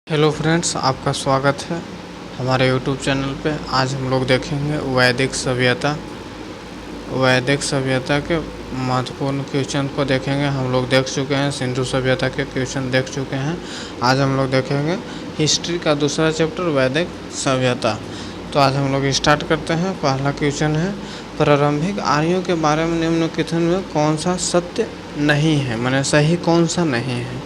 Hello friends, आपका स्वागत है हमारे यूट्यूब चैनल पे। आज हम लोग देखेंगे वैदिक सभ्यता। वैदिक सभ्यता के महत्वपूर्ण क्वेश्चन को देखेंगे। हम लोग देख चुके हैं, सिंधु सभ्यता के क्वेश्चन देख चुके हैं। आज हम लोग देखेंगे हिस्ट्री का दूसरा चैप्टर वैदिक सभ्यता। तो आज हम लोग स्टार्ट करते हैं। पहला क्वेश्चन है, प्रारंभिक आर्यों के बारे में निम्नलिखित में कौन सा सत्य नहीं है, माने सही कौन सा नहीं है।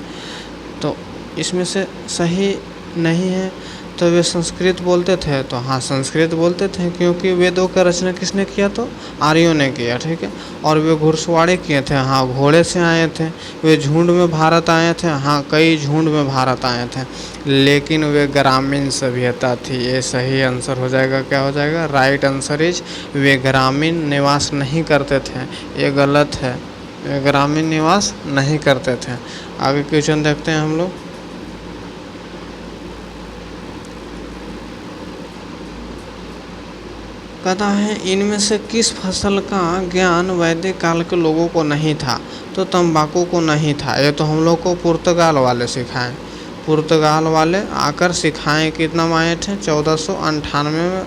तो इसमें से सही नहीं है तो वे संस्कृत बोलते थे। तो हाँ, संस्कृत बोलते थे क्योंकि वेदों का रचना किसने किया? तो आर्यों ने किया, ठीक है। और वे घुड़सवारी किए थे, हाँ, घोड़े से आए थे। वे झुंड में भारत आए थे, हाँ, कई झुंड में भारत आए थे। लेकिन वे ग्रामीण सभ्यता थी। ये सही आंसर हो जाएगा। क्या हो जाएगा? राइट आंसर इज वे ग्रामीण निवास नहीं करते थे। ये गलत है, वे ग्रामीण निवास नहीं करते थे। आगे क्वेश्चन देखते हैं हम लोग। कहता है, इनमें से किस फसल का ज्ञान वैदिक काल के लोगों को नहीं था? तो तंबाकू को नहीं था। ये तो हम लोग को पुर्तगाल वाले सिखाएं। पुर्तगाल वाले आकर सिखाएं। कितना में आए थे? 1498 में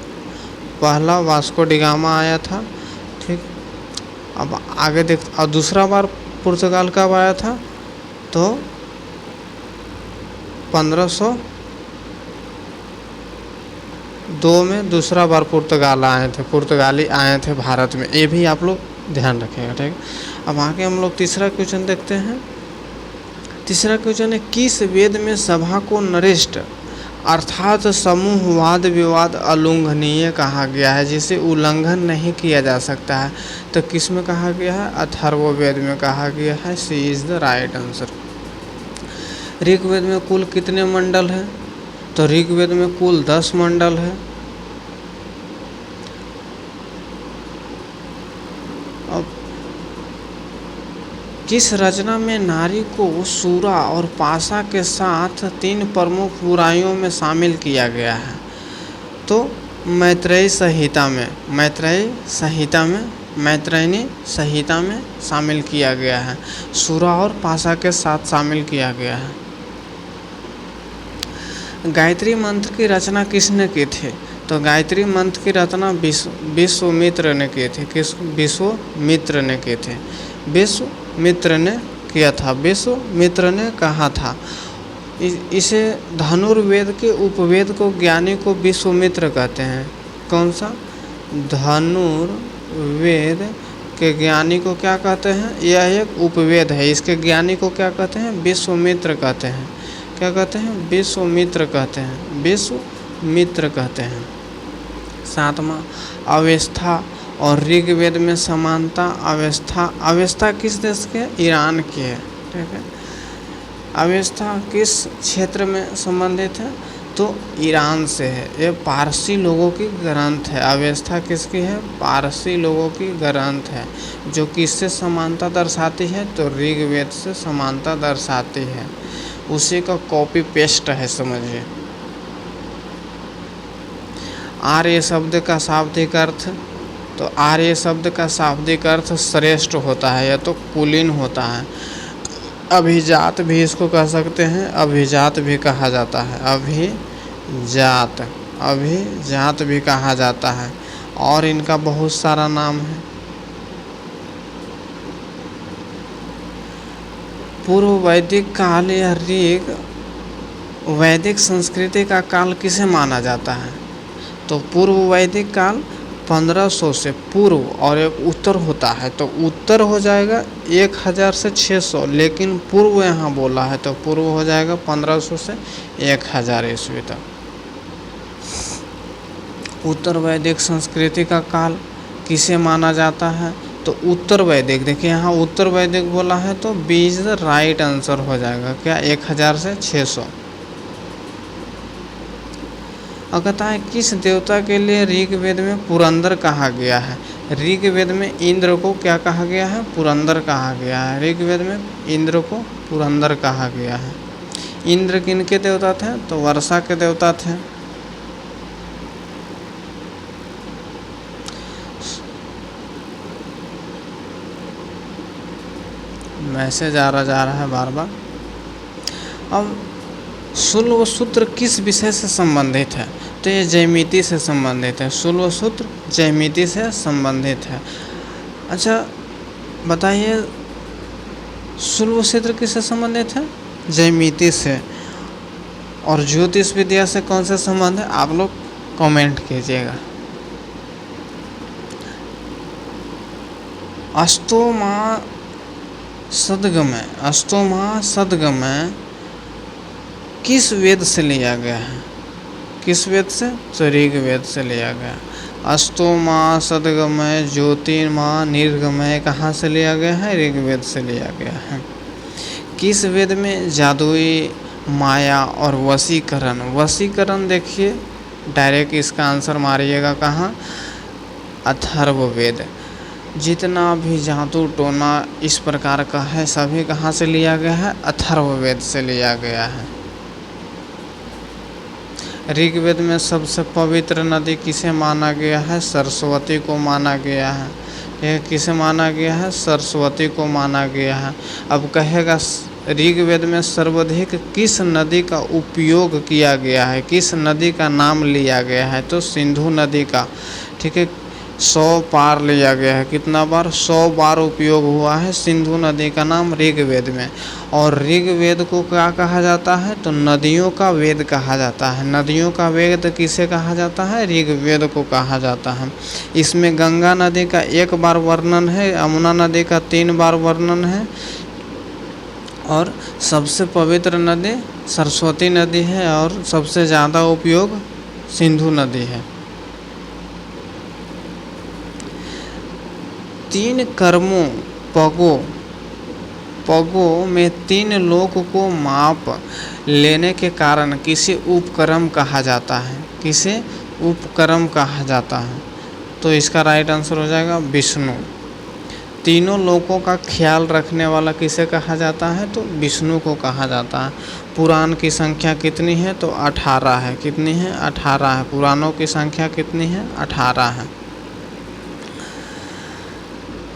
पहला वास्को डिगामा आया था, ठीक। अब आगे देख, और दूसरा बार पुर्तगाल कब आया था? तो 1502 में दूसरा बार पुर्तगाली आए थे भारत में। ये भी आप लोग ध्यान रखेंगे, ठीक है। अब आगे हम लोग तीसरा क्वेश्चन देखते हैं। तीसरा क्वेश्चन है, किस वेद में सभा को नरेष्ट अर्थात समूह वाद विवाद अलुंघनीय कहा गया है, जिसे उल्लंघन नहीं किया जा सकता है? तो किस में कहा गया है? अथर्ववेद में कहा गया है। C is the right answer. Rigveda में कुल कितने मंडल हैं? तो ऋग्वेद में कुल 10 मंडल है। अब किस रचना में नारी को सूरा और पाशा के साथ 3 प्रमुख बुराइयों में शामिल किया गया है? तो मैत्रेयी संहिता में शामिल किया गया है। सूरा और पाशा के साथ शामिल किया गया है। गायत्री मंत्र की रचना किसने की थी? तो गायत्री मंत्र की रचना विश्वामित्र ने की थी। विश्वामित्र ने की थी। विश्वामित्र ने किया था। विश्वामित्र ने कहा था। इसे धनुर्वेद के उपवेद को ज्ञानी को विश्वामित्र कहते हैं। कौन सा? धनुर्वेद के ज्ञानी को क्या कहते हैं? यह एक उपवेद है, इसके ज्ञानी को क्या कहते हैं? विश्वामित्र कहते हैं। क्या कहते हैं? विश्वामित्र कहते हैं। विश्वामित्र कहते हैं। 7वां, अवस्था और ऋग्वेद में समानता। अवस्था किस देश के? ईरान की है, ठीक है। अवस्था किस क्षेत्र में संबंधित है? तो ईरान से है। ये पारसी लोगों की ग्रंथ है। अवस्था किसकी है? पारसी लोगों की ग्रंथ है। जो किससे समानता दर्शाती है? तो ऋग्वेद से समानता दर्शाती है। उसी का कॉपी पेस्ट है, समझिए। आर्य शब्द का शाब्दिक अर्थ। तो आर्य शब्द का शाब्दिक अर्थ श्रेष्ठ होता है या तो कुलीन होता है। अभिजात भी इसको कह सकते हैं, अभिजात भी कहा जाता है। अभिजात भी कहा जाता है। और इनका बहुत सारा नाम है। पूर्व वैदिक काल या ऋग वैदिक संस्कृति का काल किसे माना जाता है? तो पूर्व वैदिक काल 1500 से पूर्व और एक उत्तर होता है। तो उत्तर हो जाएगा 1000 से 600, लेकिन पूर्व यहाँ बोला है तो पूर्व हो जाएगा 1500 से 1000 ईस्वी तक। उत्तर वैदिक संस्कृति का काल किसे माना जाता है? तो उत्तर वैदिक, देखिए यहाँ उत्तर वैदिक बोला है तो B is the right answer हो जाएगा। क्या? 1000 से 600। और कहता है, किस देवता के लिए ऋग्वेद में पुरंदर कहा गया है? ऋग्वेद में इंद्र को क्या कहा गया है? पुरंदर कहा गया है। ऋग्वेद में इंद्र को पुरंदर कहा गया है। इंद्र किनके देवता थे? तो वर्षा के देवता थे। मैसेज जा रहा है बार बार। अब शुल्ब सूत्र किस विषय से संबंधित है? तो ये ज्यामिति से संबंधित है। शुल्ब सूत्र ज्यामिति से संबंधित है। अच्छा बताइए, शुल्ब सूत्र किससे संबंधित है? ज्यामिति से। और ज्योतिष विद्या से कौन सा संबंध है? आप लोग कमेंट कीजिएगा। अष्टोमा सद्गमय किस वेद से लिया गया है? किस वेद से? तो ऋग्वेद से लिया गया। अष्टोमा सद्गमय ज्योतिर्मय निर्गमय कहाँ से लिया गया है? ऋग्वेद से लिया गया है। किस वेद में जादुई माया और वशीकरण देखिए, डायरेक्ट इसका आंसर मारिएगा कहाँ? अथर्ववेद। जितना भी जादू टोना इस प्रकार का है सभी कहाँ से लिया गया है? अथर्ववेद से लिया गया है। ऋग्वेद में सबसे पवित्र नदी किसे माना गया है? सरस्वती को माना गया है। यह किसे माना गया है? सरस्वती को माना गया है। अब कहेगा ऋग्वेद में सर्वाधिक किस नदी का उपयोग किया गया है? किस नदी का नाम लिया गया है? तो सिंधु नदी का। ठीक है, 100 बार लिया गया है। कितना बार? 100 बार उपयोग हुआ है सिंधु नदी का नाम ऋग्वेद में। और ऋग्वेद को क्या कहा जाता है? तो नदियों का वेद कहा जाता है। नदियों का वेद किसे कहा जाता है? ऋग्वेद को कहा जाता है। इसमें गंगा नदी का 1 बार वर्णन है, यमुना नदी का 3 बार वर्णन है, और सबसे पवित्र नदी सरस्वती नदी है, और सबसे ज़्यादा उपयोग सिंधु नदी है। 3 कर्मों पगों में 3 लोक को माप लेने के कारण किसे उपक्रम कहा जाता है? किसे उपक्रम कहा जाता है? तो इसका राइट आंसर हो जाएगा विष्णु। तीनों लोकों का ख्याल रखने वाला किसे कहा जाता है? तो विष्णु को कहा जाता है। पुराण की संख्या कितनी है? तो 18 है। कितनी है? 18 है। पुराणों की संख्या कितनी है? 18 है।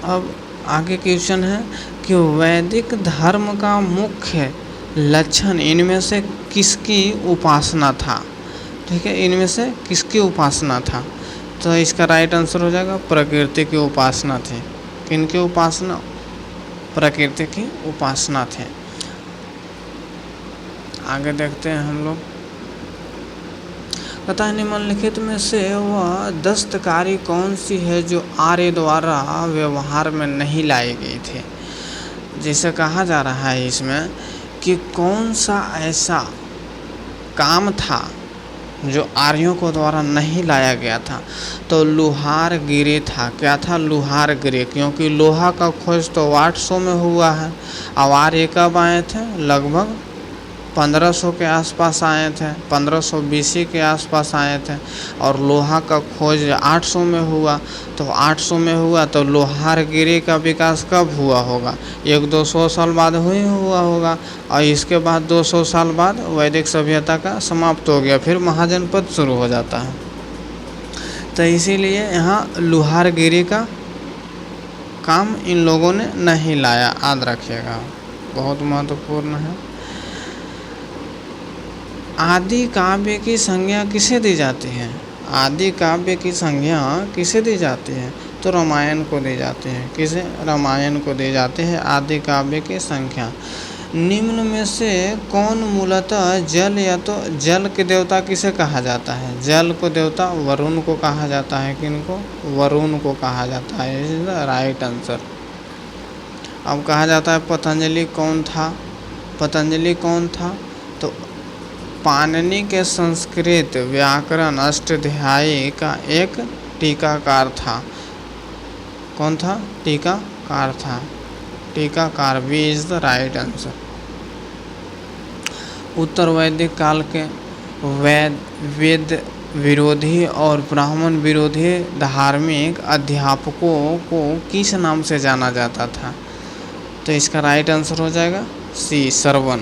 अब आगे क्वेश्चन है कि वैदिक धर्म का मुख्य लक्षण इनमें से किसकी उपासना था? ठीक है, इनमें से किसकी उपासना था? तो इसका राइट आंसर हो जाएगा प्रकृति की उपासना थी। किनकी उपासना? प्रकृति की उपासना थी। आगे देखते हैं हम लोग। तथा निम्नलिखित में से वह दस्तकारी कौन सी है जो आर्य द्वारा व्यवहार में नहीं लाई गई थी? जैसे कहा जा रहा है इसमें कि कौन सा ऐसा काम था जो आर्यों को द्वारा नहीं लाया गया था? तो लुहार गिरी था। क्या था? लुहार गिरी। क्योंकि लोहा का खोज तो 800 में हुआ है। अब आर्य कब आए थे? लगभग 1500 के आसपास आए थे, 1500 BC के आसपास आए थे। और लोहा का खोज 800 में हुआ। तो 800 में हुआ तो लोहारगिरी का विकास कब हुआ होगा? 100-200 साल बाद हुआ होगा। और इसके बाद 200 साल बाद वैदिक सभ्यता का समाप्त हो गया, फिर महाजनपद शुरू हो जाता है। तो इसीलिए यहाँ लोहारगिरी का काम इन लोगों ने नहीं लाया, याद रखिएगा, बहुत महत्वपूर्ण है। आदि काव्य की संज्ञा किसे दी जाती है? आदि काव्य की संज्ञा किसे दी जाती है? तो रामायण को दी जाती है। किसे? रामायण को दी जाती है आदि काव्य की संज्ञा। निम्न में से कौन मूलतः जल या तो जल के देवता किसे कहा जाता है? जल को देवता वरुण को कहा जाता है। किनको? वरुण को कहा जाता है। Is the right answer. अब कहा जाता है पतंजलि कौन था? पतंजलि कौन था? तो पाणिनि के संस्कृत व्याकरण अष्टाध्यायी का एक टीकाकार था। कौन था? टीकाकार था। टीकाकार B is the right answer. उत्तर वैदिक काल के वेद विरोधी और ब्राह्मण विरोधी धार्मिक अध्यापकों को किस नाम से जाना जाता था? तो इसका राइट आंसर हो जाएगा सी, श्रवण।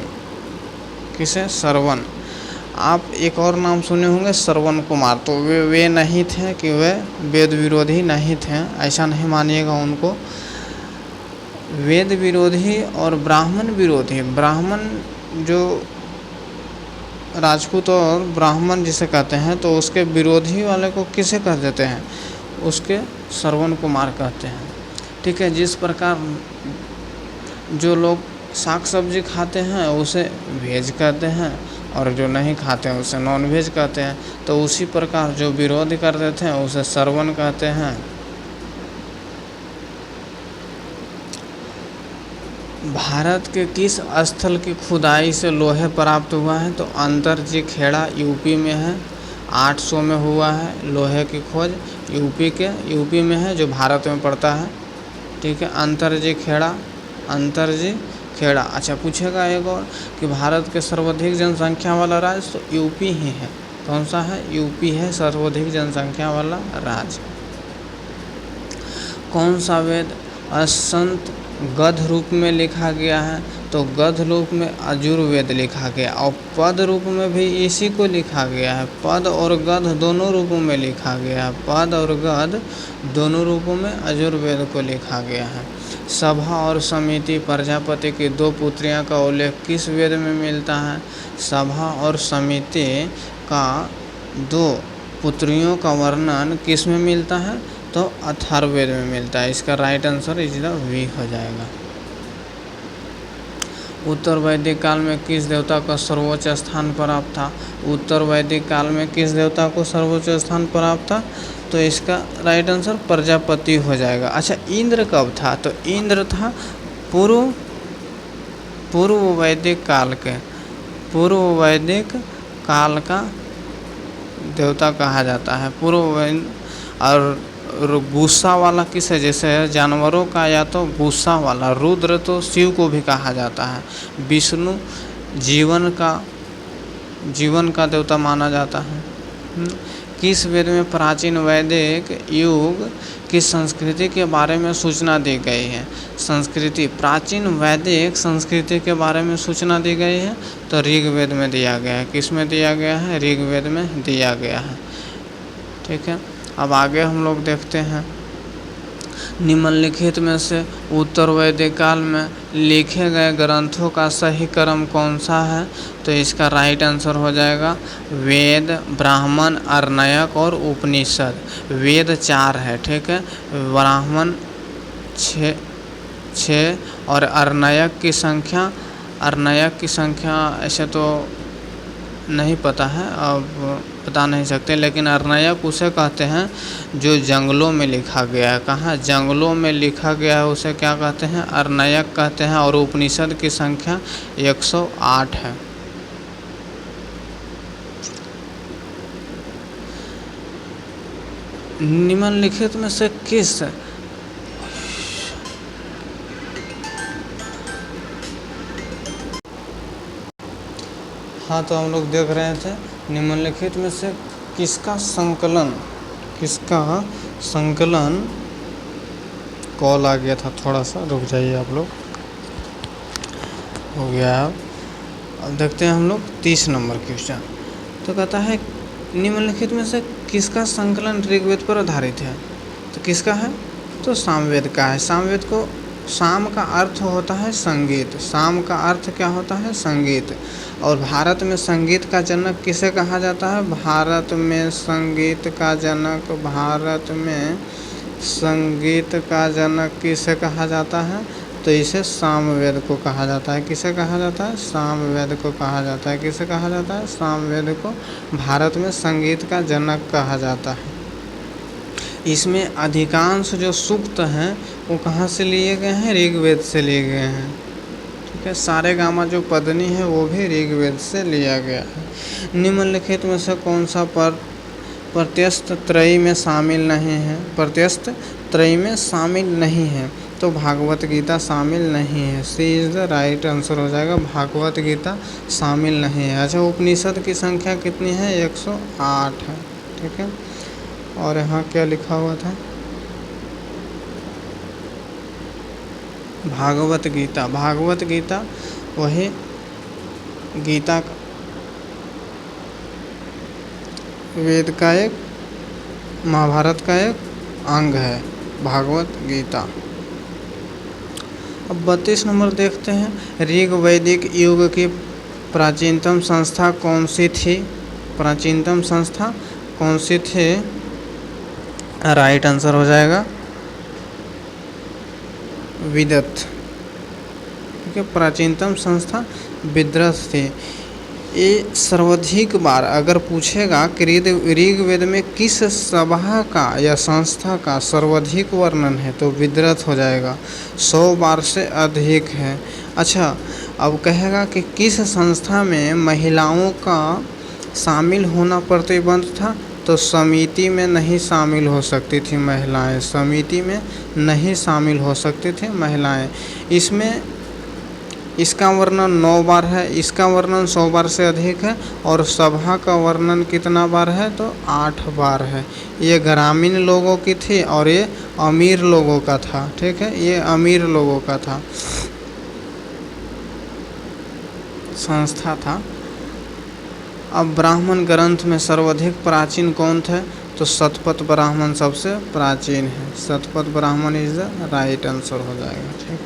किसे? श्रवण। आप एक और नाम सुने होंगे श्रवण कुमार। तो वे नहीं थे कि वे वेद विरोधी नहीं थे, ऐसा नहीं मानिएगा उनको। वेद विरोधी और ब्राह्मण विरोधी, ब्राह्मण जो राजपूत और ब्राह्मण जिसे कहते हैं, तो उसके विरोधी वाले को किसे कह देते हैं? उसके श्रवण कुमार कहते हैं। ठीक है, जिस प्रकार जो लोग साग सब्जी खाते हैं उसे वेज कहते हैं, और जो नहीं खाते हैं उसे नॉन वेज कहते हैं। तो उसी प्रकार जो विरोध करते थे उसे श्रवण कहते हैं। भारत के किस स्थल की खुदाई से लोहे प्राप्त हुआ है? तो अंतरजी खेड़ा यूपी में है, 800 में हुआ है। लोहे की खोज यूपी में है, जो भारत में पड़ता है। ठीक है, अंतरजी खेड़ा। अच्छा, पूछेगा एक और कि भारत के सर्वाधिक जनसंख्या वाला राज्य, तो यूपी ही है। कौन सा है? यूपी है सर्वाधिक जनसंख्या वाला राज्य। कौन सा वेद असंत गद्य रूप में लिखा गया है? तो गद्य रूप में यजुर्वेद लिखा गया, और पद रूप में भी इसी को लिखा गया है। पद और गद्य दोनों रूपों में लिखा गया है। पद और गद्य दोनों रूपों में यजुर्वेद को लिखा गया है। सभा और समिति प्रजापति की 2 पुत्रियां का उल्लेख किस वेद में मिलता है? सभा और समिति का 2 पुत्रियों का वर्णन किस में मिलता है? तो अथर्ववेद में मिलता है। इसका right answer is the B हो जाएगा। उत्तर वैदिक काल में किस देवता को सर्वोच्च स्थान प्राप्त था? उत्तर वैदिक काल में किस देवता को सर्वोच्च स्थान प्राप्त था? तो इसका राइट आंसर प्रजापति हो जाएगा। अच्छा, इंद्र कब था? तो इंद्र था पूर्व वैदिक काल का देवता कहा जाता है। और गुस्सा वाला किस है? जैसे जानवरों का या तो गुस्सा वाला, रुद्र तो शिव को भी कहा जाता है। विष्णु जीवन का देवता माना जाता है। किस वेद में प्राचीन वैदिक युग की संस्कृति के बारे में सूचना दी गई है? प्राचीन वैदिक संस्कृति के बारे में सूचना दी गई है, तो ऋग्वेद में दिया गया है। किस में दिया गया है? ऋग्वेद में दिया गया है। ठीक है, अब आगे हम लोग देखते हैं, निम्नलिखित में से उत्तर वैदिक काल में लिखे गए ग्रंथों का सही क्रम कौन सा है? तो इसका राइट आंसर हो जाएगा वेद, ब्राह्मण, अरण्यक और उपनिषद। वेद 4 है। ठीक है, ब्राह्मण 6 और अरण्यक की संख्या ऐसे तो नहीं पता है, अब बता नहीं सकते, लेकिन अरण्यक उसे कहते हैं जो जंगलों में लिखा गया है। कहाँ? जंगलों में लिखा गया है, उसे क्या कहते हैं? अरण्यक कहते हैं। और उपनिषद की संख्या 108 है। निम्नलिखित में से किस हाँ, तो हम लोग देख रहे थे निम्नलिखित में से किसका संकलन कॉल आ गया था, थोड़ा सा रुक जाइए आप लोग। हो गया है। अब देखते हैं हम लोग 30 नंबर क्वेश्चन। तो कहता है निम्नलिखित में से किसका संकलन ऋग्वेद पर आधारित है? तो किसका है? तो सामवेद का है। सामवेद को साम का अर्थ होता है संगीत। साम का अर्थ क्या होता है? संगीत। और भारत में संगीत का जनक किसे कहा जाता है? भारत में संगीत का जनक किसे कहा जाता है? तो इसे सामवेद को कहा जाता है। किसे कहा जाता है? सामवेद को कहा जाता है। किसे कहा जाता है? सामवेद को भारत में संगीत का जनक कहा जाता है। इसमें अधिकांश जो सूक्त हैं वो कहाँ से लिए गए हैं? ऋग्वेद से लिए गए हैं। ठीक है, सारे गामा जो पदनी है वो भी ऋग्वेद से लिया गया है। निम्नलिखित में से कौन सा प्रत्यस्त त्रयी में शामिल नहीं है? प्रत्यस्त त्रयी में शामिल नहीं है, तो भागवत गीता शामिल नहीं है। सी इज़ द राइट आंसर हो जाएगा, भागवत गीता शामिल नहीं है। अच्छा, उपनिषद की संख्या कितनी है? 108 है। ठीक है, और यहाँ क्या लिखा हुआ था? भागवत गीता वही गीता वेद का एक, महाभारत का एक अंग है भागवत गीता। अब 32 नंबर देखते हैं, ऋग वैदिक युग की प्राचीनतम संस्था कौन सी थी? प्राचीनतम संस्था कौन सी थी? राइट आंसर हो जाएगा विदत। ठीक है, प्राचीनतम संस्था विदत थी। ये सर्वाधिक बार अगर पूछेगा कि ऋग्वेद में किस सभा का या संस्था का सर्वाधिक वर्णन है तो विदत हो जाएगा, 100 बार से अधिक है। अच्छा, अब कहेगा कि किस संस्था में महिलाओं का शामिल होना प्रतिबंध था तो समिति में नहीं शामिल हो सकती थी महिलाएं, समिति में नहीं शामिल हो सकती थी महिलाएं। इसमें इसका वर्णन 9 बार है, इसका वर्णन 100 बार से अधिक है, और सभा का वर्णन कितना बार है तो 8 बार है। ये ग्रामीण लोगों की थी और ये अमीर लोगों का था। ठीक है, ये अमीर लोगों का था, संस्था था। अब ब्राह्मण ग्रंथ में सर्वाधिक प्राचीन कौन थे तो शतपथ ब्राह्मण सबसे प्राचीन है। Shatapatha Brahmana is the right answer हो जाएगा। ठीक,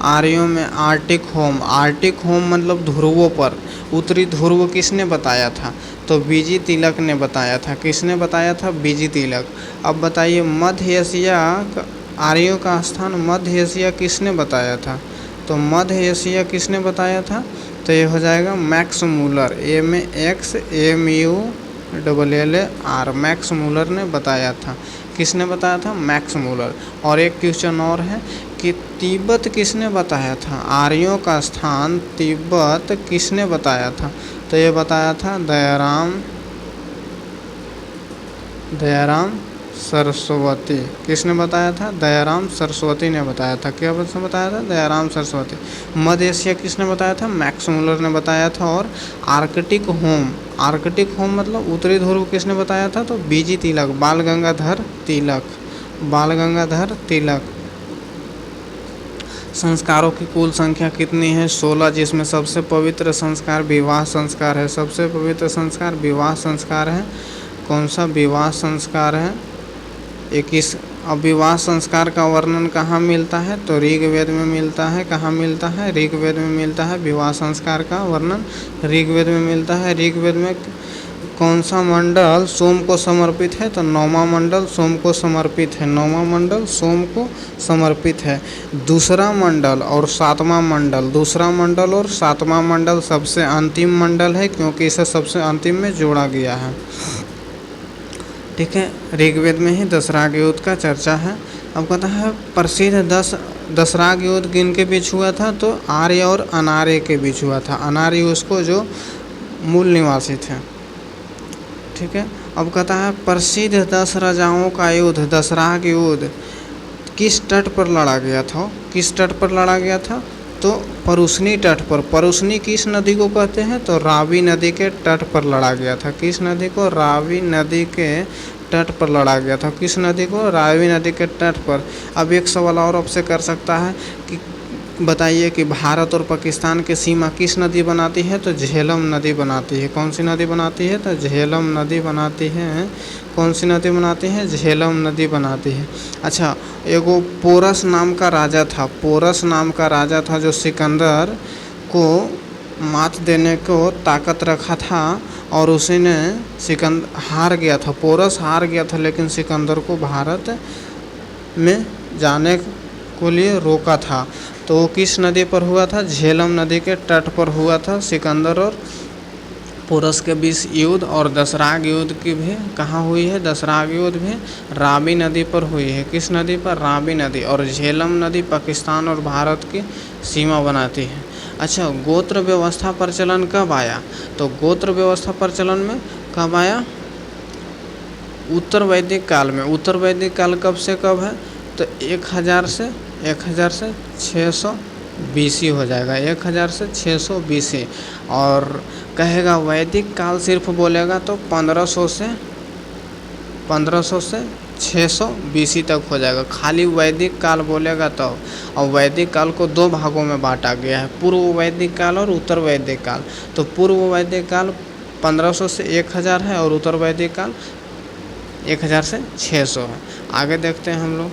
आर्यों में आर्टिक होम, आर्टिक होम मतलब ध्रुवों पर, उत्तरी ध्रुव किसने बताया था तो बीजी तिलक ने बताया था। किसने बताया था? बीजी तिलक। अब बताइए मध्य एशिया, आर्यों का स्थान मध्य एशिया किसने बताया था तो मध्य एशिया किसने बताया था तो ये हो जाएगा Max Muller, MAXMULLAR, Max Muller ने बताया था। किसने बताया था? Max Muller. और एक क्वेश्चन और है कि तिब्बत किसने बताया था? आर्यों का स्थान तिब्बत किसने बताया था तो ये बताया था दयाराम सरस्वती। किसने बताया था? दयाराम सरस्वती ने बताया था। क्या बताया था? दयाराम सरस्वती। मध्य एशिया किसने बताया था? मैक्स मूलर ने बताया था। और आर्कटिक होम, आर्कटिक होम मतलब उत्तरी ध्रुव किसने बताया था तो बीजी तिलक, बाल गंगाधर तिलक, बाल गंगाधर तिलक। संस्कारों की कुल संख्या कितनी है? 16, जिसमें सबसे पवित्र संस्कार विवाह संस्कार है। सबसे पवित्र संस्कार विवाह संस्कार है। कौन सा विवाह संस्कार है? 21। अब विवाह संस्कार का वर्णन कहाँ मिलता है तो ऋग्वेद में मिलता है। कहाँ मिलता है? ऋग्वेद में मिलता है। विवाह संस्कार का वर्णन ऋग्वेद में मिलता है। ऋग्वेद में कौन सा मंडल सोम को समर्पित है तो 9वां मंडल सोम को समर्पित है। 9वां मंडल सोम को समर्पित है। दूसरा मंडल और 7वां मंडल, दूसरा मंडल और 7वां मंडल सबसे अंतिम मंडल है क्योंकि इसे सबसे अंतिम में जोड़ा गया है। ठीक है, ऋग्वेद में ही दशराग युद्ध का चर्चा है। अब कहता है प्रसिद्ध दशराग युद्ध किनके बीच हुआ था तो आर्य और अनार्य के बीच हुआ था। अनार्य उसको जो मूल निवासी थे। ठीक है, अब कहता है प्रसिद्ध 10 राजाओं का युद्ध, दशराग युद्ध किस तट पर लड़ा गया था? किस तट पर लड़ा गया था तो परुष्णी तट पर। परुष्णी किस नदी को कहते हैं तो रावी नदी के तट पर लड़ा गया था। किस नदी को? रावी नदी के तट पर लड़ा गया था। किस नदी को? रावी नदी के तट पर। अब एक सवाल और आपसे कर सकता है कि बताइए कि भारत और पाकिस्तान की सीमा किस नदी बनाती है तो झेलम नदी बनाती है। कौन सी नदी बनाती है तो झेलम नदी बनाती है। कौन सी नदी बनाती है? झेलम नदी बनाती है। अच्छा, एगो पोरस नाम का राजा था, पोरस नाम का राजा था जो सिकंदर को मात देने को ताकत रखा था और उसी ने सिकंदर हार गया था। पोरस हार गया था लेकिन सिकंदर को भारत में जाने को लिए रोका था। तो वो किस नदी पर हुआ था? झेलम नदी के तट पर हुआ था सिकंदर और पोरस के बीच युद्ध। और दशराग युद्ध की भी कहाँ हुई है? दशराग युद्ध भी रावी नदी पर हुई है। किस नदी पर? रावी नदी। और झेलम नदी पाकिस्तान और भारत की सीमा बनाती है। अच्छा, गोत्र व्यवस्था प्रचलन कब आया तो गोत्र व्यवस्था प्रचलन में कब आया? उत्तर वैदिक काल में। उत्तर वैदिक काल कब से कब है तो 1000 से 600 BC हो जाएगा। 1000 से 600 BC। और कहेगा वैदिक काल सिर्फ बोलेगा तो 1500 से 600 BC तक हो जाएगा। खाली वैदिक काल बोलेगा तो। और वैदिक काल को 2 भागों में बांटा गया है, पूर्व वैदिक काल और उत्तर वैदिक काल। तो पूर्व वैदिक काल 1500 से 1000 है और उत्तर वैदिक काल 1000 से 600 है। आगे देखते हैं हम लोग।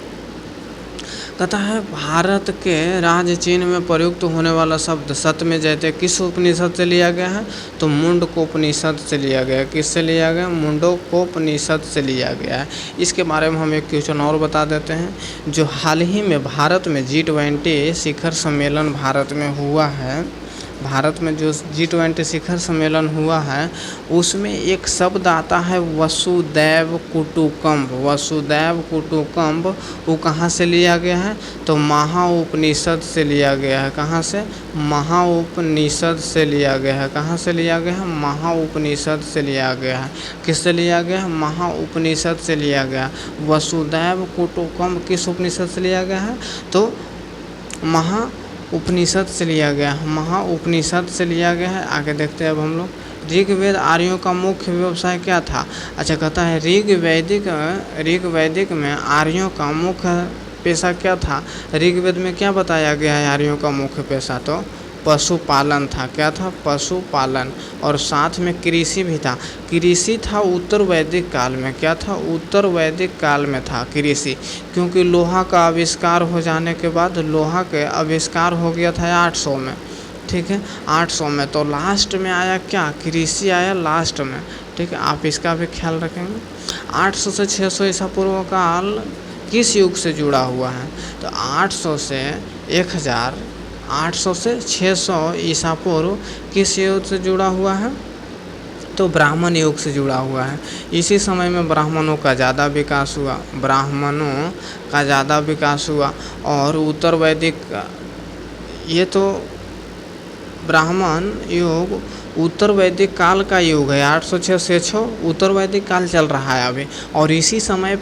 कहता है भारत के राज्य चीन में प्रयुक्त होने वाला शब्द सत में जयते किस उपनिषद से लिया गया है? तो मुंडकोपनिषद से लिया गया है। किससे लिया गया? मुंडकोपनिषद से लिया गया है। इसके बारे में हम एक क्वेश्चन और बता देते हैं। जो हाल ही में भारत में G20 शिखर सम्मेलन भारत में हुआ है, भारत में जो G20 शिखर सम्मेलन हुआ है उसमें एक शब्द आता है वसुदैव कुटुंबकम। वसुदैव कुटुंबकम वो कहाँ से लिया गया है? तो महाउपनिषद से लिया गया है। कहाँ से? महाउपनिषद से लिया गया है। कहाँ से लिया गया है? महाउपनिषद से लिया गया है। किससे लिया गया है? महाउपनिषद से लिया गया। वसुदैव कुटुंबकम किस उपनिषद से लिया गया है? तो उपनिषद से लिया गया है। महाउपनिषद से लिया गया है। आगे देखते हैं अब हम लोग। ऋग्वेद आर्यों का मुख्य व्यवसाय क्या था? अच्छा, कहता है ऋग्वैदिक में आर्यों का मुख्य पेशा क्या था? ऋग्वेद में क्या बताया गया है आर्यों का मुख्य पेशा? तो पशुपालन था। क्या था? पशुपालन। और साथ में कृषि भी था। कृषि था उत्तर वैदिक काल में। क्या था? उत्तर वैदिक काल में था कृषि, क्योंकि लोहा का आविष्कार हो जाने के बाद लोहा के आविष्कार हो गया था 800 में। ठीक है, 800 में। तो लास्ट में आया क्या? कृषि आया लास्ट में। ठीक है, आप इसका भी ख्याल रखेंगे। 800 से 600 ईसा पूर्व काल किस युग से जुड़ा हुआ है? तो 800 से 1000, 800 से 600 ईसा पूर्व किस युग से जुड़ा हुआ है? तो ब्राह्मण युग से जुड़ा हुआ है। इसी समय में ब्राह्मणों का ज़्यादा विकास हुआ। ब्राह्मणों का ज़्यादा विकास हुआ। और उत्तर वैदिक, ये तो ब्राह्मण युग उत्तर वैदिक काल का युग है। 800 से 600 उत्तर वैदिक काल चल रहा है अभी। और इसी समय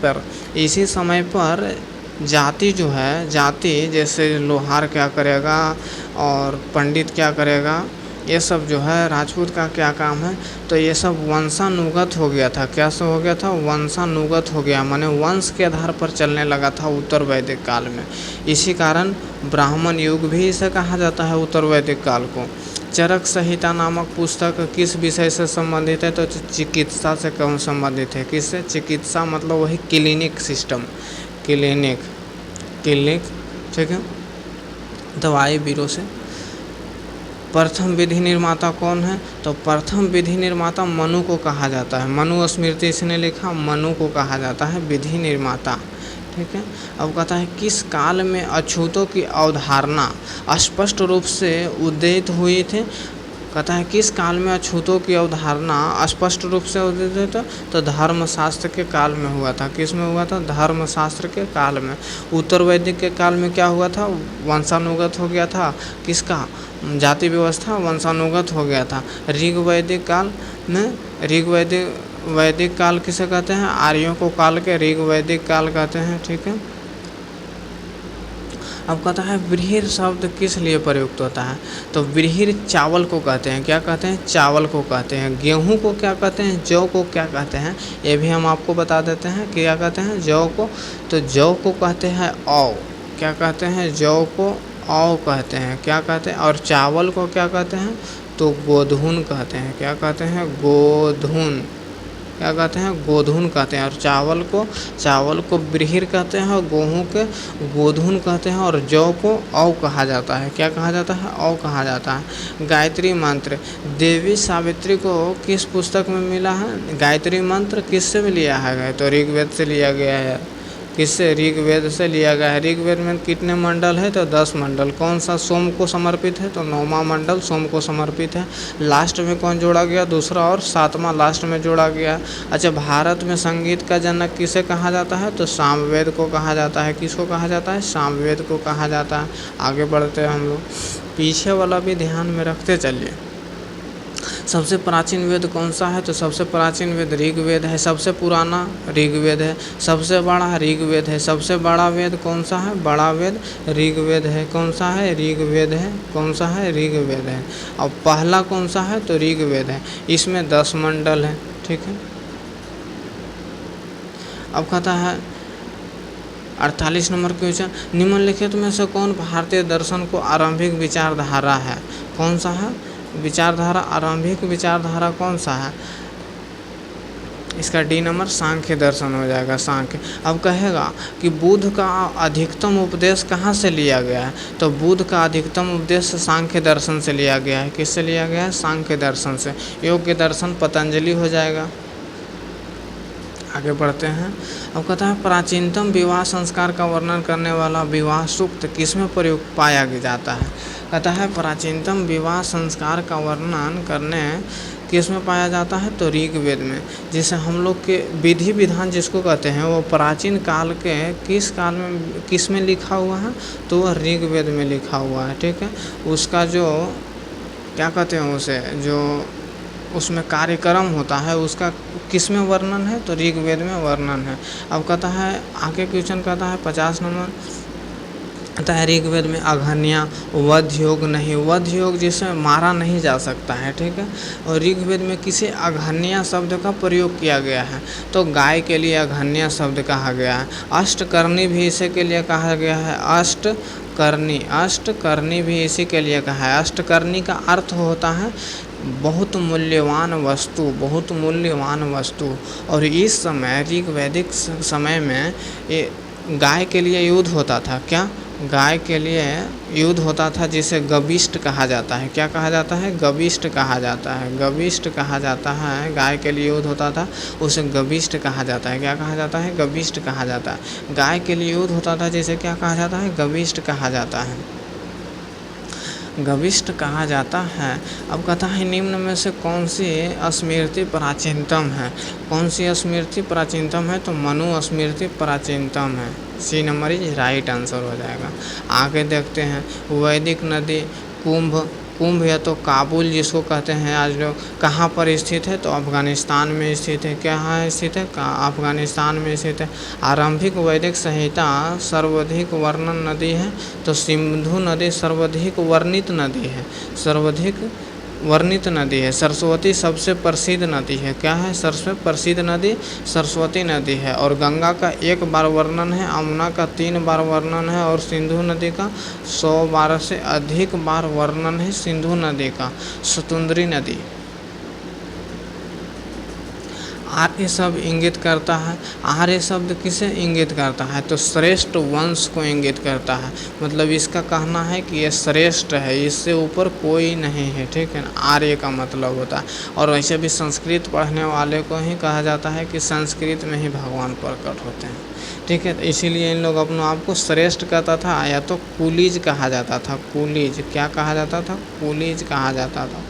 पर जाति जो है, जाति जैसे लोहार क्या करेगा और पंडित क्या करेगा, ये सब जो है राजपूत का क्या काम है, तो ये सब वंशानुगत हो गया था। क्या सब हो गया था? वंशानुगत हो गया, माने वंश के आधार पर चलने लगा था उत्तर वैदिक काल में। इसी कारण ब्राह्मण युग भी इसे कहा जाता है उत्तर वैदिक काल को। चरक संहिता नामक पुस्तक किस विषय से संबंधित है? तो चिकित्सा से कौन संबंधित है? किससे? चिकित्सा मतलब वही क्लिनिक सिस्टम, क्लिनिक, ठीक है, दवाई बीरो से। प्रथम विधि निर्माता कौन है? तो प्रथम विधि निर्माता मनु को कहा जाता है। मनु स्मृति इसने लिखा, मनु को कहा जाता है विधि निर्माता। ठीक है, अब कहता है किस काल में अछूतों की अवधारणा स्पष्ट रूप से उदित हुई थी? कहता है किस काल में अछूतों की अवधारणा स्पष्ट रूप से उदित हुई था? तो धर्मशास्त्र के काल में हुआ था। किस में हुआ था? धर्मशास्त्र के काल में। उत्तर वैदिक के काल में क्या हुआ था? वंशानुगत हो गया था। किसका? जाति व्यवस्था वंशानुगत हो गया था। ऋग्वैदिक काल में, वैदिक काल किसे कहते हैं? आर्यों को काल के ऋग्वैदिक काल कहते हैं। ठीक है, अब कहता है व्रीहिर शब्द किस लिए प्रयुक्त होता है? तो व्रीहिर चावल को कहते हैं। क्या कहते हैं? चावल को कहते हैं। गेहूं को क्या कहते हैं? जौ को क्या कहते हैं? ये भी हम आपको बता देते हैं। क्या कहते हैं? जौ को। तो जौ को कहते हैं औ। क्या कहते हैं? जौ को औ कहते हैं। क्या कहते हैं? और चावल को क्या कहते हैं? तो गोधून कहते हैं। क्या कहते हैं? गोधून। क्या कहते हैं? गोधून कहते हैं। और चावल को व्रीहिर कहते हैं और गेहूं के गोधून कहते हैं और जौ को औ कहा जाता है। क्या कहा जाता है? औ कहा जाता है। गायत्री मंत्र देवी सावित्री को किस पुस्तक में मिला है? गायत्री मंत्र किससे में लिया है? तो ऋग्वेद से लिया गया है। किससे? ऋग्वेद से लिया गया है। ऋग्वेद में कितने मंडल है? तो 10 मंडल। कौन सा? सोम को समर्पित है, तो 9वां मंडल सोम को समर्पित है। लास्ट में कौन जोड़ा गया? दूसरा और 7वां लास्ट में जोड़ा गया। अच्छा, भारत में संगीत का जनक किसे कहा जाता है? तो सामवेद को कहा जाता है। किसको कहा जाता है? सामवेद को कहा जाता है। आगे बढ़ते हैं हम लोग, पीछे वाला भी ध्यान में रखते चलिए। सबसे प्राचीन वेद कौन सा है? तो सबसे प्राचीन वेद ऋग्वेद है। सबसे पुराना ऋग्वेद है। सबसे बड़ा ऋग्वेद है। सबसे बड़ा वेद कौन सा है? बड़ा वेद ऋग्वेद है। कौन सा है? ऋग्वेद है। कौन सा है? ऋग्वेद है। और पहला कौन सा है? तो ऋग्वेद है। इसमें 10 मंडल है। ठीक है, अब कहता है 48 नंबर क्वेश्चन, निम्नलिखित में से कौन भारतीय दर्शन को आरंभिक विचारधारा है? कौन सा है? विचारधारा, आरंभिक विचारधारा कौन सा है? इसका डी नंबर सांख्य दर्शन हो जाएगा, सांख्य। अब कहेगा कि बुद्ध का अधिकतम उपदेश कहाँ से लिया गया है, तो बुद्ध का अधिकतम उपदेश सांख्य दर्शन से लिया गया है। किससे लिया गया है? सांख्य दर्शन से। योग्य दर्शन पतंजलि हो जाएगा। आगे बढ़ते हैं। अब कहता है प्राचीनतम विवाह संस्कार का वर्णन करने वाला विवाह सूक्त किसमें प्रयुक्त पाया जाता है? कहता है प्राचीनतम विवाह संस्कार का वर्णन करने किस में पाया जाता है, तो ऋग्वेद में। जिसे हम लोग के विधि विधान जिसको कहते हैं वो प्राचीन काल के किस काल में किस में लिखा हुआ है, तो वह ऋग्वेद में लिखा हुआ है। ठीक है, उसका जो क्या कहते हैं उसे, जो उसमें कार्यक्रम होता है उसका किस में वर्णन है, तो ऋग्वेद में वर्णन है। अब कहता है आगे क्वेश्चन कहता है 50 नंबर, कहता है ऋग्वेद में अघन्या वध योग नहीं, वध योग जिसे मारा नहीं जा सकता है। ठीक है, और ऋग्वेद में किसे अघन्या शब्द का प्रयोग किया गया है, तो गाय के लिए अघन्या शब्द कहा गया है। अष्टकर्णी भी इसी के लिए कहा गया है, अष्टकर्णी, अष्टकर्णी भी इसी के लिए कहा है। अष्टकर्णी का अर्थ होता है बहुत मूल्यवान वस्तु, बहुत मूल्यवान वस्तु। और इस समय ऋग्वैदिक समय में ये गाय के लिए युद्ध होता था। क्या? गाय के लिए युद्ध होता था जिसे गविष्ट कहा जाता है। क्या कहा जाता है? गविष्ट कहा जाता है, गविष्ट कहा जाता है। गाय के लिए युद्ध होता था उसे गविष्ट कहा जाता है। क्या कहा जाता है? गविष्ट कहा जाता है। गाय के लिए युद्ध होता था जिसे क्या कहा जाता है? गविष्ट कहा जाता है, गविष्ट कहा जाता है। अब कहता है निम्न में से कौन सी स्मृति प्राचीनतम है? कौन सी स्मृति प्राचीनतम है, तो मनु स्मृति प्राचीनतम है। C number is right answer हो जाएगा। आगे देखते हैं वैदिक नदी कुंभ, कुंभ या तो काबुल जिसको कहते हैं आज लोग, कहाँ पर स्थित है, तो अफगानिस्तान में स्थित है। कहाँ स्थित है? अफगानिस्तान में स्थित है। आरंभिक वैदिक संहिता सर्वाधिक वर्णन नदी है, तो सिंधु नदी सर्वाधिक वर्णित नदी है, सर्वाधिक वर्णित नदी है। सरस्वती सबसे प्रसिद्ध नदी है। क्या है? सबसे प्रसिद्ध नदी सरस्वती नदी है। और गंगा का 1 बार वर्णन है, यमुना का 3 बार वर्णन है, और सिंधु नदी का 100 बार से अधिक बार वर्णन है। सिंधु नदी का सतुंदरी नदी। आर्य शब्द इंगित करता है, आर्य शब्द किसे इंगित करता है, तो श्रेष्ठ वंश को इंगित करता है। मतलब इसका कहना है कि ये श्रेष्ठ है, इससे ऊपर कोई नहीं है। ठीक है ना, आर्य का मतलब होता है। और वैसे भी संस्कृत पढ़ने वाले को ही कहा जाता है कि संस्कृत में ही भगवान प्रकट होते हैं। ठीक है, तो इसीलिए इन लोग अपने आप को श्रेष्ठ कहता था, या तो कुलीज कहा जाता था। कुलीज, क्या कहा जाता था? कुलीज कहा जाता था।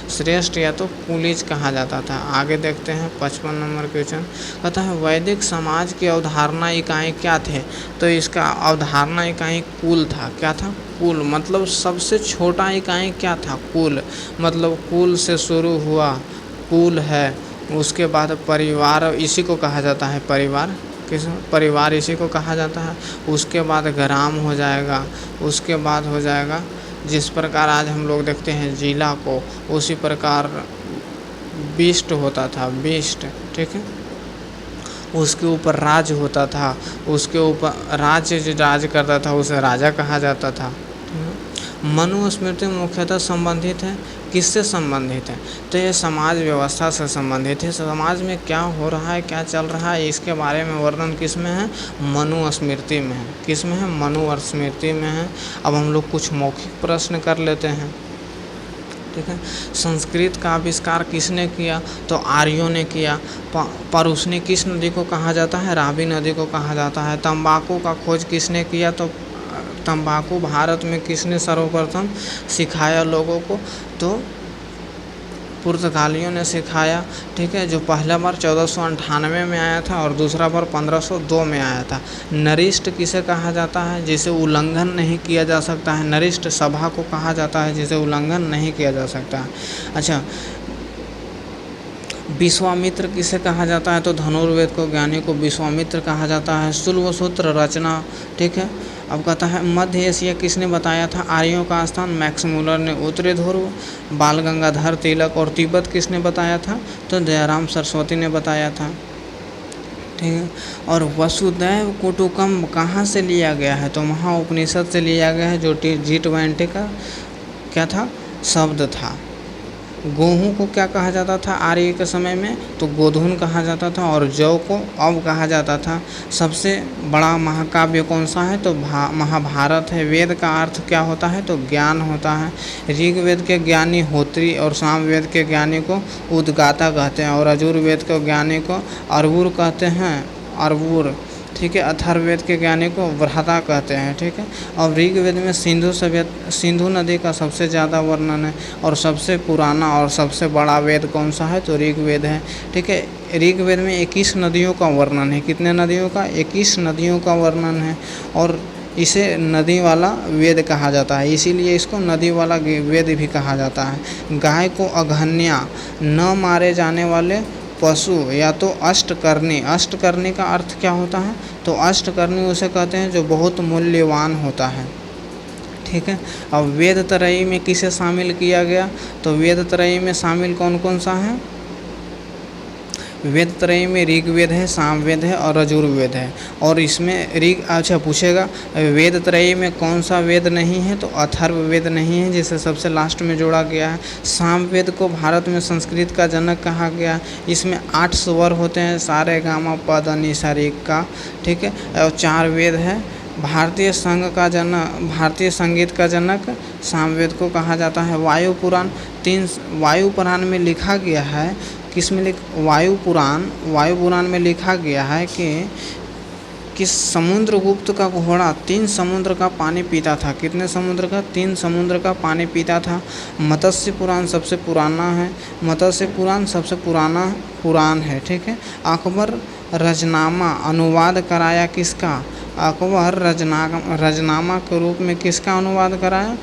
श्रेष्ठ या तो कुलीज कहा जाता था। आगे देखते हैं 55 नंबर क्वेश्चन, कहता है वैदिक समाज की अवधारणा इकाई क्या थे, तो इसका अवधारणा इकाई कुल था। क्या था? कुल। मतलब सबसे छोटा इकाई क्या था? कुल। मतलब कुल से शुरू हुआ, कुल है। उसके बाद परिवार, इसी को कहा जाता है परिवार। किस? परिवार इसी को कहा जाता है। उसके बाद ग्राम हो जाएगा, उसके बाद हो जाएगा जिस प्रकार आज हम लोग देखते हैं जिला को, उसी प्रकार बिष्ट होता था, बिष्ट। ठीक है, उसके ऊपर राज होता था, उसके ऊपर राज्य जो राज करता था उसे राजा कहा जाता था। मनुस्मृति मुख्यतः संबंधित है, किससे संबंधित है, तो ये समाज व्यवस्था से संबंधित है। समाज में क्या हो रहा है, क्या चल रहा है, इसके बारे में वर्णन किस में है? मनुस्मृति में है। किस में है? मनुस्मृति में है। अब हम लोग कुछ मौखिक प्रश्न कर लेते हैं। ठीक है, संस्कृत का आविष्कार किसने किया, तो आर्यों ने किया। पर उसने किस नदी को कहा जाता है? रावी नदी को कहा जाता है। तंबाकू का खोज किसने किया, तो तंबाकू भारत में किसने सर्वप्रथम सिखाया लोगों को, तो पुर्तगालियों ने सिखाया। ठीक है, जो पहला बार 1498 में आया था और दूसरा बार 1502 में आया था। नरिष्ठ किसे कहा जाता है, जिसे उल्लंघन नहीं किया जा सकता है। नरिष्ठ सभा को कहा जाता है जिसे उल्लंघन नहीं किया जा सकता है। अच्छा, विश्वामित्र किसे कहा जाता है, तो धनुर्वेद को ज्ञानी को विश्वामित्र कहा जाता है। शुल्बसूत्र रचना। ठीक है, अब कहता है मध्य एशिया किसने बताया था आर्यों का स्थान, मैक्स मूलर ने। उत्तरी ध्रुव बाल गंगाधर तिलक। और तिब्बत किसने बताया था, तो दयाराम सरस्वती ने बताया था। ठीक है, और वसुदैव कुटुंबकम कहाँ से लिया गया है, तो महाउपनिषद से लिया गया है, जो G20 का क्या था, शब्द था। गेहूँ को क्या कहा जाता था आर्य के समय में, तो गोधून कहा जाता था, और जौ को अब कहा जाता था। सबसे बड़ा महाकाव्य कौन सा है, तो महाभारत है। वेद का अर्थ क्या होता है, तो ज्ञान होता है। ऋग्वेद के ज्ञानी होत्री और सामवेद के ज्ञानी को उद्गाता कहते हैं, और यजुर्वेद के ज्ञानी को अर्वुर कहते हैं, अर्वुर, ठीक है। अथर्ववेद के ज्ञानी को वृहता कहते हैं, ठीक है। और ऋग्वेद में सिंधु नदी का सबसे ज़्यादा वर्णन है, और सबसे पुराना और सबसे बड़ा वेद कौन सा है, तो ऋग्वेद है, ठीक है। ऋग्वेद में 21 नदियों का वर्णन है। कितने नदियों का, 21 नदियों का वर्णन है, और इसे नदी वाला वेद कहा जाता है, इसीलिए इसको नदी वाला वेद भी कहा जाता है। गाय को अघन्या, न मारे जाने वाले पशु, या तो अष्टकर्णी। अष्टकर्णी का अर्थ क्या होता है, तो अष्टकर्णी उसे कहते हैं जो बहुत मूल्यवान होता है, ठीक है। अब वेद त्रयी में किसे शामिल किया गया, तो वेद त्रयी में शामिल कौन कौन सा है, वेद त्रयी में ऋग्वेद है, सामवेद है और यजुर्वेद है। और इसमें अच्छा पूछेगा वेद त्रयी में कौन सा वेद नहीं है, तो अथर्ववेद नहीं है, जिसे सबसे लास्ट में जोड़ा गया है। सामवेद को भारत में संस्कृत का जनक कहा गया। इसमें 8 स्वर होते हैं, सारे गामा पद नि सा रे का, ठीक है। और 4 वेद है। भारतीय संगीत का जनक सामवेद को कहा जाता है। वायु पुराण में लिखा गया है, वायु पुराण में लिखा गया है कि समुद्रगुप्त का घोड़ा 3 समुद्र का पानी पीता था। कितने समुद्र का, 3 समुद्र का पानी पीता था। मत्स्य पुराण सबसे पुराना है, मत्स्य पुराण सबसे पुराना पुराण है, ठीक है। अकबर रजनामा अनुवाद कराया किसका, अकबर रजनामा के रूप में किसका अनुवाद कराया,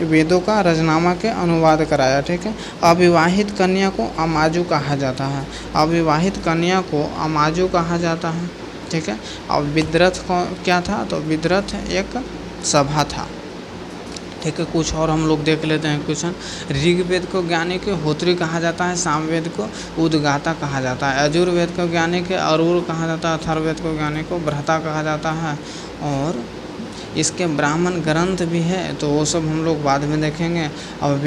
वेदों का रजनामा के अनुवाद कराया, ठीक है। अविवाहित कन्या को अमाजु कहा जाता है, अविवाहित कन्या को अमाजु कहा जाता है, ठीक है। अब विद्रथ को क्या था, तो विद्रथ एक सभा था, ठीक है। कुछ और हम लोग देख लेते हैं क्वेश्चन। ऋग्वेद को ज्ञानी के होत्री कहा जाता है, सामवेद को उद्गाता कहा जाता है, यजुर्वेद को ज्ञानी के अरूर कहा जाता है, अथर्ववेद को ज्ञानी को वृहता कहा जाता है। और इसके ब्राह्मण ग्रंथ भी है, तो वो सब हम लोग बाद में देखेंगे। अब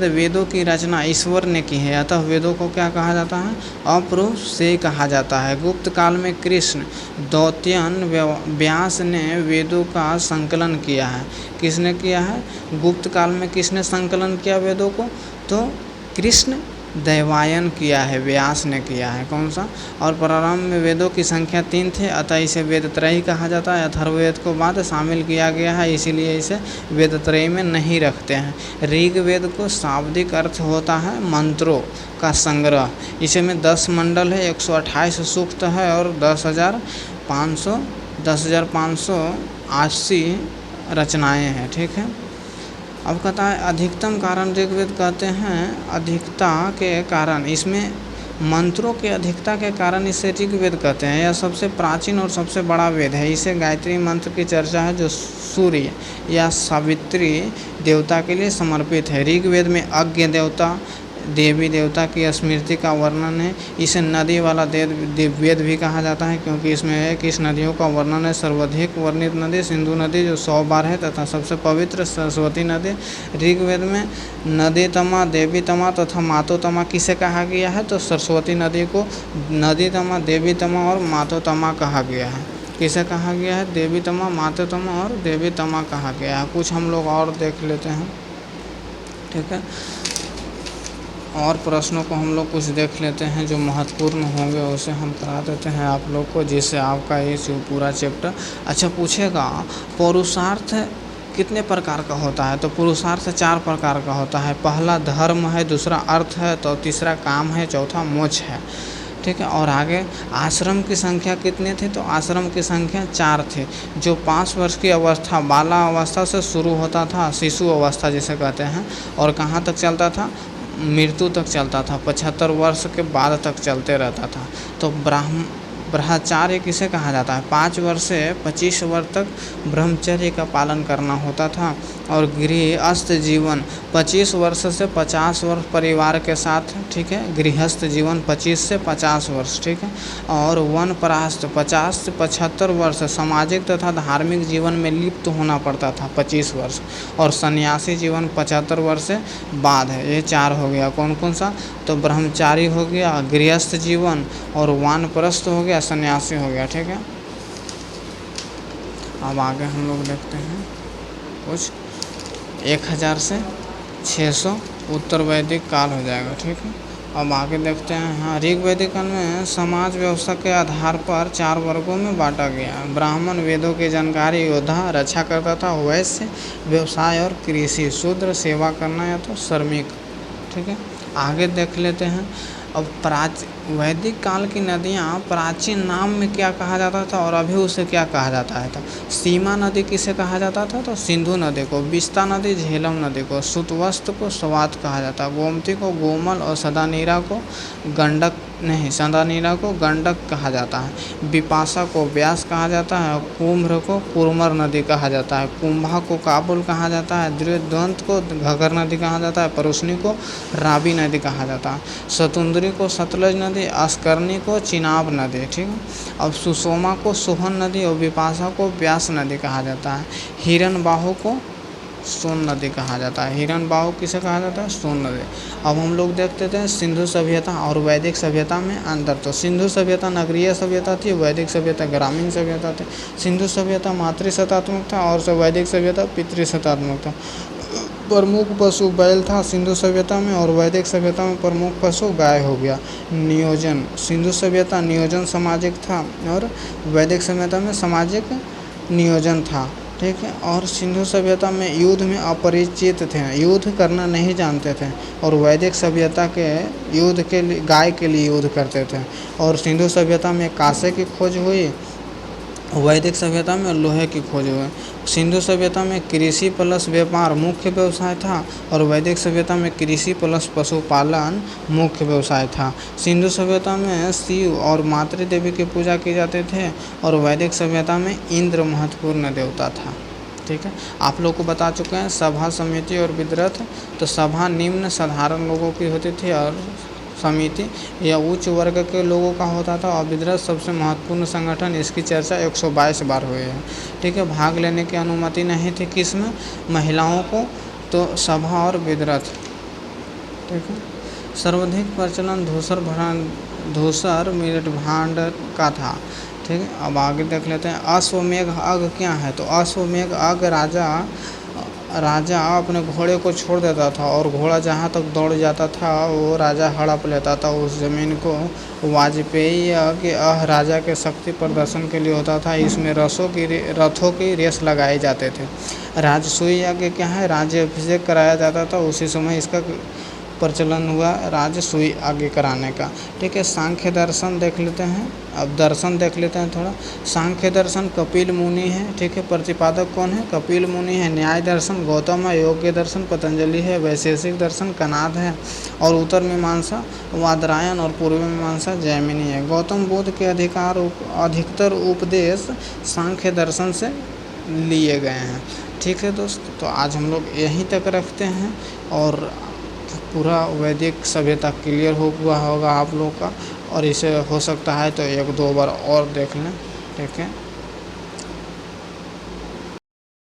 वेदों की रचना ईश्वर ने की है, अतः वेदों को क्या कहा जाता है, अपरूप से कहा जाता है। गुप्त काल में कृष्ण द्वितीय व्यास ने वेदों का संकलन किया है। किसने किया है, गुप्त काल में किसने संकलन किया वेदों को, तो कृष्ण दैवायन किया है, व्यास ने किया है। कौन सा, और प्रारंभ में वेदों की संख्या 3 थे, अतः इसे वेद त्रयी कहा जाता है। अथर्ववेद को बाद शामिल किया गया है, इसीलिए इसे वेद त्रयी में नहीं रखते हैं। ऋग्वेद को शाब्दिक अर्थ होता है मंत्रों का संग्रह। इसमें 10 मंडल है, 128 सूक्त है, और 10,580 रचनाएँ हैं, ठीक है। अब कहता है अधिकतम कारण, ऋग्वेद कहते हैं अधिकता के कारण, इसमें मंत्रों के अधिकता के कारण इसे ऋग्वेद कहते हैं। यह सबसे प्राचीन और सबसे बड़ा वेद है। इसे गायत्री मंत्र की चर्चा है, जो सूर्य या सावित्री देवता के लिए समर्पित है। ऋग्वेद में अज्ञ देवता, देवी देवता की स्मृति का वर्णन है। इसे नदी वाला वेद भी कहा जाता है, क्योंकि इसमें 21 नदियों का वर्णन है। सर्वाधिक वर्णित नदी सिंधु नदी जो 100 बार है, तथा सबसे पवित्र सरस्वती नदी। ऋग्वेद में नदी तमा, देवी तमा तथा मातो तमा किसे कहा गया है, तो सरस्वती नदी को नदी तमा, देवी तमा और मातो तमा कहा गया है। किसे कहा गया है, देवी तमा, मातो तमा और देवी तमा कहा गया है। कुछ हम लोग और देख लेते हैं, ठीक है। और प्रश्नों को हम लोग कुछ देख लेते हैं जो महत्वपूर्ण होंगे, उसे हम करा देते हैं आप लोग को, जिससे आपका ये पूरा चैप्टर अच्छा पूछेगा। पुरुषार्थ कितने प्रकार का होता है, तो पुरुषार्थ 4 प्रकार का होता है। पहला धर्म है, दूसरा अर्थ है, तो तीसरा काम है, चौथा मोक्ष है, ठीक है। और आगे आश्रम की संख्या कितने थे, तो आश्रम की संख्या 4 थे। जो 5 वर्ष की अवस्था, बाला अवस्था से शुरू होता था, शिशु अवस्था जिसे कहते हैं, और कहाँ तक चलता था, मृत्यु तक चलता था। 75 वर्ष के बाद तक चलते रहता था। तो ब्रह्मचार्य किसे कहा जाता है, 5 वर्ष से 25 वर्ष तक ब्रह्मचर्य का पालन करना होता था। और गृहस्थ जीवन 25 वर्ष से 50 वर्ष परिवार के साथ, ठीक है। गृहस्थ जीवन 25 से 50 वर्ष, ठीक है। और वनप्रस्थ 50 से 75 वर्ष सामाजिक तथा धार्मिक जीवन में लिप्त होना पड़ता था 25 वर्ष। और सन्यासी जीवन 75 वर्ष से बाद है। ये 4 हो गया। कौन कौन सा? तो ब्रह्मचारी हो गया, गृहस्थ जीवन, और वानप्रस्थ हो गया, सन्यासी हो गया, ठीक है। अब आगे हम लोग देखते हैं कुछ 1000 से 600 उत्तर वैदिक काल हो जाएगा, ठीक है। अब आगे देखते हैं। हाँ, ऋग वैदिक काल में समाज व्यवस्था के आधार पर 4 वर्गों में बांटा गया। ब्राह्मण वेदों की जानकारी, योद्धा, रक्षा करता था, वैश्य व्यवसाय और कृषि, शूद्र सेवा करना या तो श्रमिक, ठीक है। आगे देख लेते हैं। अब वैदिक काल की नदियाँ प्राचीन नाम में क्या कहा जाता था और अभी उसे क्या कहा जाता है? तो सीमा नदी किसे कहा जाता था? तो सिंधु नदी को, विस्ता नदी झेलम नदी को, सुतवस्त को स्वात कहा जाता, गोमती को गोमल और सदानीरा को गंडक कहा जाता है, बिपाशा को व्यास कहा जाता है, और कुम्भ को कुरमर नदी कहा जाता है, कुंभा को काबुल कहा जाता है, द्वंत को घगर नदी कहा जाता है, परुष्णी को रावी नदी कहा जाता है, शतुंद्री को सतलज नदी, अस्करनी को चिनाब नदी, ठीक है। अब सुषमा को सोहन नदी और विपाशा को व्यास नदी कहा जाता है। हिरण्यबाहु को सोन नदी कहा जाता है। हिरण्यबाहु किसे कहा जाता है? सोन नदी। अब हम लोग देखते थे सिंधु सभ्यता और वैदिक सभ्यता में अंतर। तो सिंधु सभ्यता नगरीय सभ्यता थी, वैदिक सभ्यता ग्रामीण सभ्यता थी। सिंधु सभ्यता मातृसत्तात्मक था और वैदिक सभ्यता पितृसत्तात्मक था। प्रमुख पशु बैल था सिंधु सभ्यता में, और वैदिक सभ्यता में प्रमुख पशु गाय हो गया। नियोजन, सिंधु सभ्यता नियोजन सामाजिक था और वैदिक सभ्यता में सामाजिक नियोजन था, ठीक है। और सिंधु सभ्यता में युद्ध में अपरिचित थे, युद्ध करना नहीं जानते थे, और वैदिक सभ्यता के युद्ध के लिए गाय के लिए युद्ध करते थे। और सिंधु सभ्यता में कांसे की खोज हुई, वैदिक सभ्यता में लोहे की खोज हुई। सिंधु सभ्यता में कृषि प्लस व्यापार मुख्य व्यवसाय था, और वैदिक सभ्यता में कृषि प्लस पशुपालन मुख्य व्यवसाय था। सिंधु सभ्यता में शिव और मातृ देवी की पूजा की जाते थे, और वैदिक सभ्यता में इंद्र महत्वपूर्ण देवता था, ठीक है। आप लोग को बता चुके हैं सभा, समिति और विद्रथ। तो सभा निम्न साधारण लोगों की होती थी, और समिति या उच्च वर्ग के लोगों का होता था, और विद्रथ सबसे महत्वपूर्ण संगठन। इसकी चर्चा 122 बार हुई है, ठीक है। भाग लेने की अनुमति नहीं थी किसमें? महिलाओं को। तो सभा और विद्रथ, ठीक है। सर्वाधिक प्रचलन धूसर मिरट भांड का था, ठीक है। अब आगे देख लेते हैं। अश्वमेघ अग क्या है? तो अश्वमेघ अग राजा अपने घोड़े को छोड़ देता था, और घोड़ा जहाँ तक दौड़ जाता था वो राजा हड़प लेता था उस ज़मीन को। वाजपेयी के राजा के शक्ति प्रदर्शन के लिए होता था। इसमें रथों की रेस लगाए जाते थे। राजसूय यज्ञ क्या है? राज्याभिषेक कराया जाता था, उसी समय इसका प्रचलन हुआ राजसूय आगे कराने का, ठीक है। सांख्य दर्शन देख लेते हैं। अब दर्शन देख लेते हैं थोड़ा। सांख्य दर्शन कपिल मुनि है, ठीक है। प्रतिपादक कौन है? कपिल मुनि है। न्याय दर्शन गौतम है। योग्य दर्शन पतंजलि है। वैशेषिक दर्शन कनाद है। और उत्तर मीमांसा वादरायण, और पूर्व मीमांसा जैमिनी है। गौतम बुद्ध के अधिकतर उपदेश सांख्य दर्शन से लिए गए हैं, ठीक है दोस्त। तो आज हम लोग यहीं तक रखते हैं, और पूरा वैदिक सभ्यता क्लियर हुआ होगा आप लोग का, और इसे हो सकता है तो 1-2 बार और देख लें, ठीक है।